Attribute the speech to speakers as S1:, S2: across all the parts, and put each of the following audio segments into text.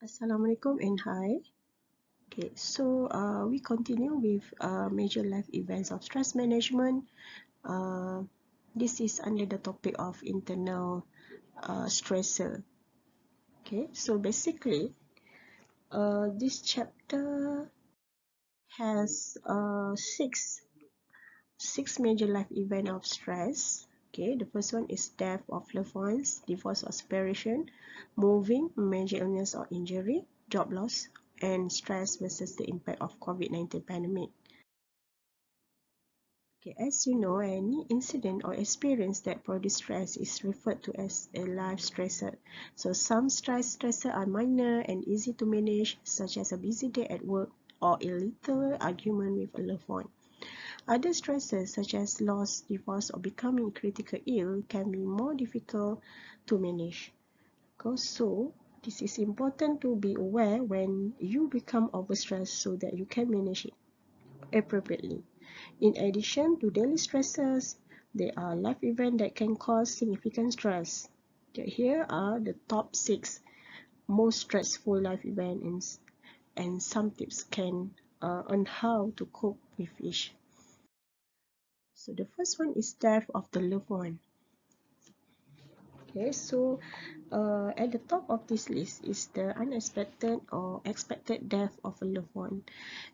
S1: Assalamualaikum and hi. Okay, so we continue with major life events of stress management. Uh, this is under the topic of internal stressor. Okay, so basically, this chapter has six major life event of stress. Okay, the first one is death of loved ones, divorce or separation, moving, major illness or injury, job loss, and stress versus the impact of COVID-19 pandemic. Okay, as you know, any incident or experience that produce stress is referred to as a life stressor. So some stressors are minor and easy to manage, such as a busy day at work or a little argument with a loved one. Other stresses such as loss, divorce, or becoming critical ill can be more difficult to manage. So, this is important to be aware when you become overstressed so that you can manage it appropriately. In addition to daily stresses, there are life events that can cause significant stress. Here are the top 6 most stressful life events and some tips on how to cope with each. So the first one is death of the loved one. Okay, so at the top of this list is the unexpected or expected death of a loved one.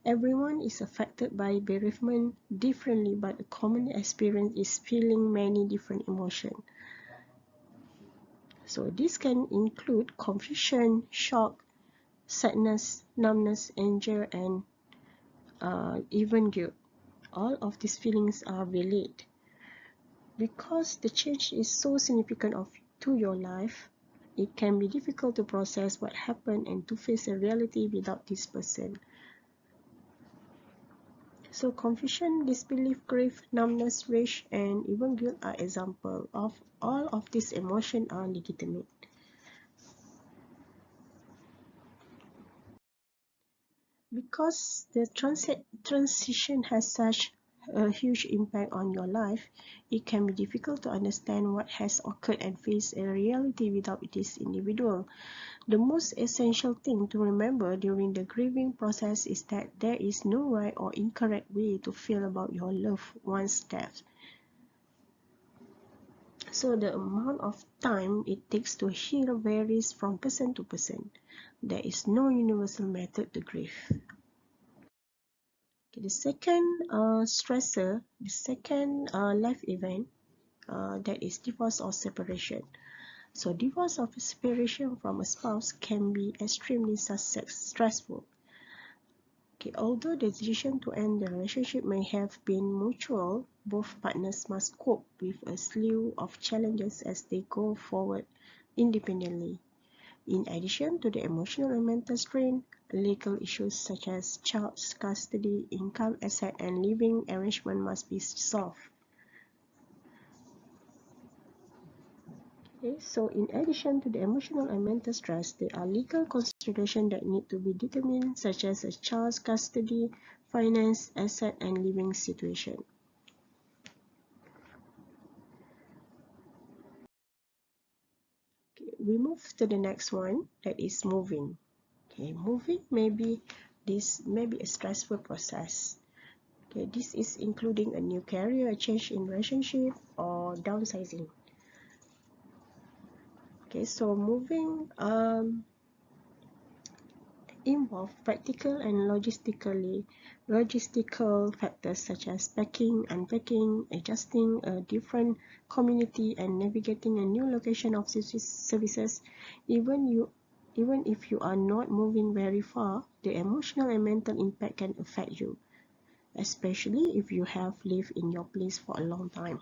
S1: Everyone is affected by bereavement differently, but a common experience is feeling many different emotions. So this can include confusion, shock, sadness, numbness, anger, and even guilt. All of these feelings are valid. Because the change is so significant to your life, it can be difficult to process what happened and to face a reality without this person. So confusion, disbelief, grief, numbness, rage, and even guilt are examples of all of these emotions are legitimate. Because the transition has such a huge impact on your life, it can be difficult to understand what has occurred and face a reality without this individual. The most essential thing to remember during the grieving process is that there is no right or incorrect way to feel about your loved one's death. So the amount of time it takes to heal varies from person to person. There is no universal method to grieve. Okay, the second stressor, the second life event, that is divorce or separation. So divorce or separation from a spouse can be extremely stressful. Okay, although the decision to end the relationship may have been mutual, both partners must cope with a slew of challenges as they go forward independently. In addition to the emotional and mental strain, legal issues such as child custody, income, asset, and living arrangement must be solved. Okay, so in addition to the emotional and mental stress, there are legal considerations that need to be determined, such as a child's custody, finance, asset, and living situation. Okay, we move to the next one, that is moving. Okay, moving may be a stressful process. Okay, this is including a new career, a change in relationship, or downsizing. Okay, so moving involve practical and logistical factors such as packing, unpacking, adjusting a different community, and navigating a new location of services. Even if you are not moving very far, the emotional and mental impact can affect you, especially if you have lived in your place for a long time.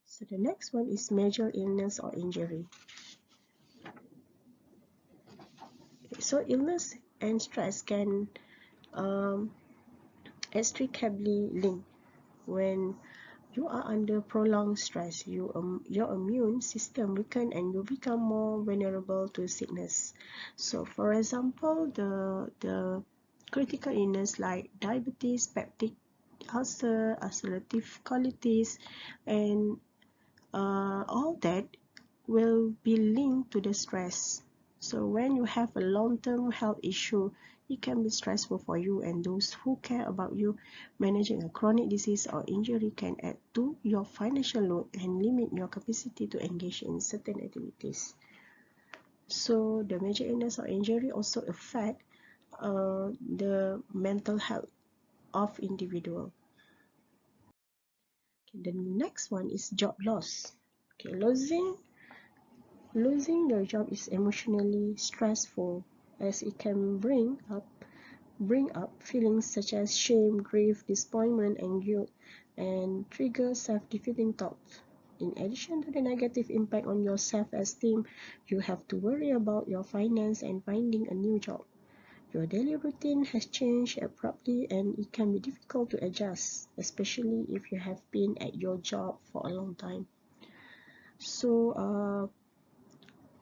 S1: So the next one is major illness or injury. So illness and stress can inextricably linked. When you are under prolonged stress, your immune system weakens and you become more vulnerable to sickness. So for example, the critical illness like diabetes, peptic ulcer, ulcerative colitis, and all that will be linked to the stress. So when you have a long-term health issue, it can be stressful for you and those who care about you. Managing a chronic disease or injury can add to your financial load and limit your capacity to engage in certain activities. So the major illness or injury also affect the mental health of individual. Okay, the next one is job loss. Okay, losing your job is emotionally stressful as it can bring up feelings such as shame, grief, disappointment, and guilt, and trigger self-defeating thoughts. In addition to the negative impact on your self-esteem, you have to worry about your finance and finding a new job. Your daily routine has changed abruptly and it can be difficult to adjust, especially if you have been at your job for a long time. So,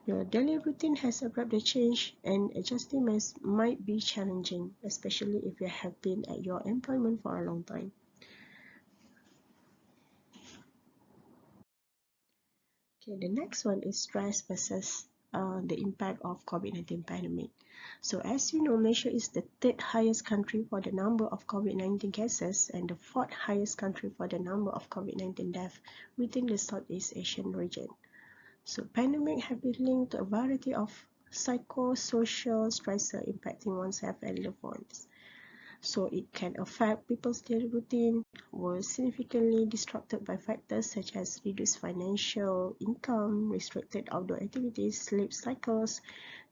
S1: your daily routine has abruptly changed and adjusting might be challenging, especially if you have been at your employment for a long time. Okay, the next one is stress versus the impact of COVID-19 pandemic. So as you know, Malaysia is the third highest country for the number of COVID-19 cases and the fourth highest country for the number of COVID-19 deaths within the Southeast Asian region. So pandemic have been linked to a variety of psychosocial stressors impacting oneself and loved ones. So it can affect people's daily routine, were significantly disrupted by factors such as reduced financial income, restricted outdoor activities, sleep cycles,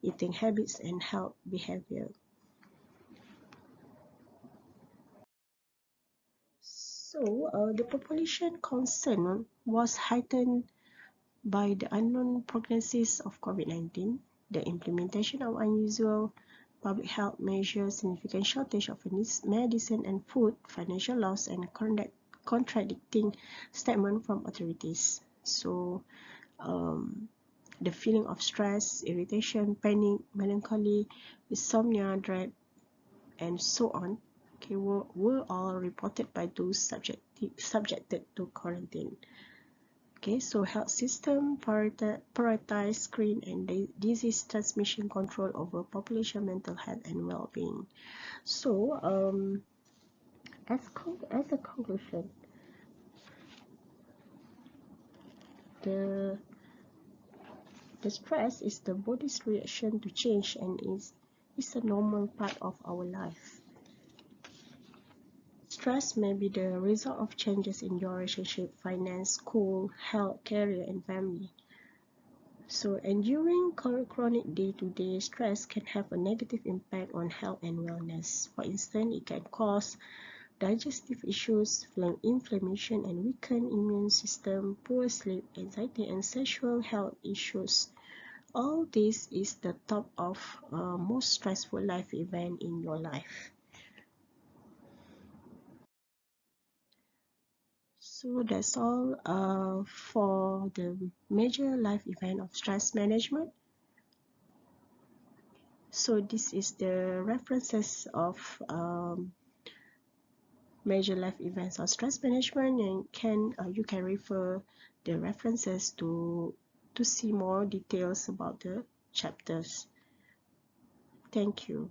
S1: eating habits, and health behavior. So the population concern was heightened by the unknown prognosis of COVID-19, the implementation of unusual public health measures, significant shortage of medicine and food, financial loss, and contradicting statements from authorities. So, the feeling of stress, irritation, panic, melancholy, insomnia, dread, and so on, okay, were all reported by those subjected to quarantine. Okay, so health system prioritize screen and disease transmission control over population mental health and well-being. So, as a conclusion, the stress is the body's reaction to change and is a normal part of our life. Stress may be the result of changes in your relationship, finance, school, health, career, and family. So enduring chronic day-to-day stress can have a negative impact on health and wellness. For instance, it can cause digestive issues, inflammation and weakened immune system, poor sleep, anxiety, and sexual health issues. All this is the top of most stressful life event in your life. So that's all for the major life event of stress management. So this is the references of major life events of stress management, and you can refer the references to see more details about the chapters. Thank you.